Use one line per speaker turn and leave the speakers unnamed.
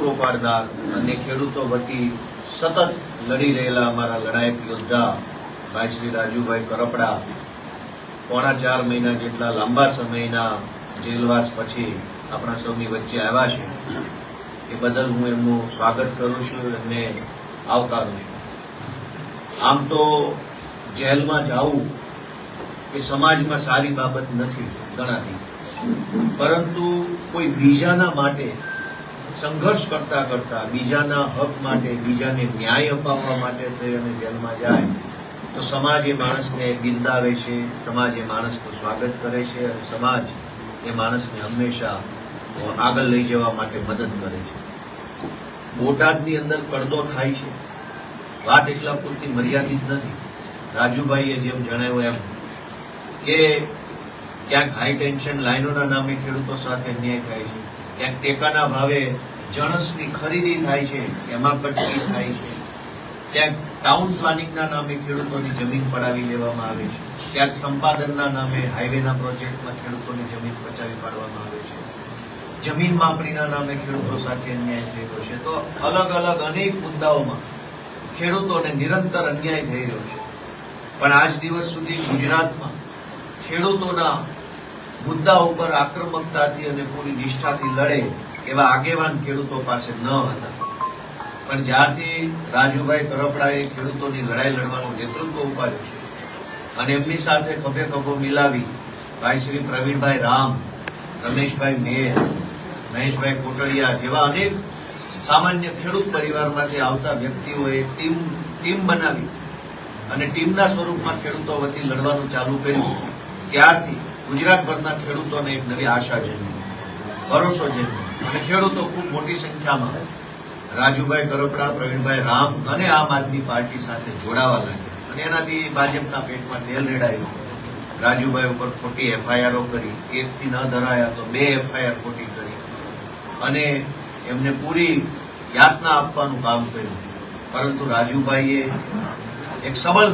પૂરો પાડનાર અને ખેડૂતો વતી સતત લડી રહેલા અમારા લડાયક યોદ્ધા ભાઈ શ્રી રાજુભાઈ કરપડા 4.5 મહિના જેટલા લાંબા સમયના જેલવાસ પછી આપણા સૌની વચ્ચે આવ્યા છે એ બદલ હું એમનું સ્વાગત કરું છું, એમને આવકારું છું. આમ તો જેલમાં જવું એ સમાજમાં સારી બાબત નથી ગણાતી, પરંતુ કોઈ બીજાના માટે સંઘર્ષ કરતા કરતા, બીજાના હક માટે, બીજાને ન્યાય અપાવવા માટે થઈ અને જેલમાં જાય તો સમાજ એ માણસને બિરદાવે છે, સમાજ એ માણસનું સ્વાગત કરે છે અને સમાજ એ માણસને હંમેશા આગળ લઈ જવા માટે મદદ કરે છે. બોટાદની અંદર કડદો થાય છે, વાત એટલા પૂરતી મર્યાદિત નથી. રાજુભાઈએ જેમ જણાવ્યું એમ કે ક્યાંક હાઈ ટેન્શન લાઈનોના નામે ખેડૂતો સાથે અન્યાય થાય છે, ક્યાંક ટેકાના ભાવે જણસની ખરીદી થાય છે, એમાં કટકી થાય છે, ક્યાંક ટાઉન પ્લાનિંગના નામે ખેડૂતોની જમીન પડાવી લેવામાં આવે છે, ક્યાંક સંપાદનના નામે હાઈવેના પ્રોજેક્ટમાં ખેડૂતોની જમીન પચાવી પાડવામાં આવે છે, જમીન માપણીના નામે ખેડૂતો સાથે અન્યાય થયેલો છે. તો અલગ અલગ અનેક મુદ્દાઓમાં ખેડૂતોને નિરંતર અન્યાય થઈ રહ્યો છે. પણ આજ દિવસ સુધી ગુજરાતમાં ખેડૂતોના મુદ્દા ઉપર આક્રમકતાથી અને પૂરી નિષ્ઠાથી લડે એવા આગેવાન ખેડૂતો પાસે ન હતા. પણ જ્યારથી રાજુભાઈ કરપડાએ ખેડૂતોની લડાઈ લડવાનું નેતૃત્વ ઉપાડ્યું છે અને એમની સાથે ખભે ખભો મિલાવી ભાઈ શ્રી પ્રવીણભાઈ રામ, રમેશભાઈ મેર, મહેશભાઈ કોટડિયા જેવા અનેક સામાન્ય ખેડૂત પરિવારમાંથી આવતા વ્યક્તિઓએ ટીમ બનાવી અને ટીમના સ્વરૂપમાં ખેડૂતો વતી લડવાનું ચાલુ કર્યું. ત્યારથી ગુજરાતભરના ખેડૂતોને એક નવી આશા જન્મી, ભરોસો જન્મ્યો અને ખેડૂતો ખૂબ મોટી સંખ્યામાં રાજુભાઈ કરપડા, પ્રવીણભાઈ રામ અને આમ આદમી પાર્ટી સાથે જોડાવા લાગ્યા અને એનાથી ભાજપના પેટમાં તેલ રેડાયું. રાજુભાઈ ઉપર ખોટી એફઆઈઆરો કરી, 1 થી ન ધરાયા તો 2 એફઆઈઆર ખોટી કરી અને એમને પૂરી યાતના આપવાનું કામ કર્યું. પરંતુ રાજુભાઈએ એક સબળ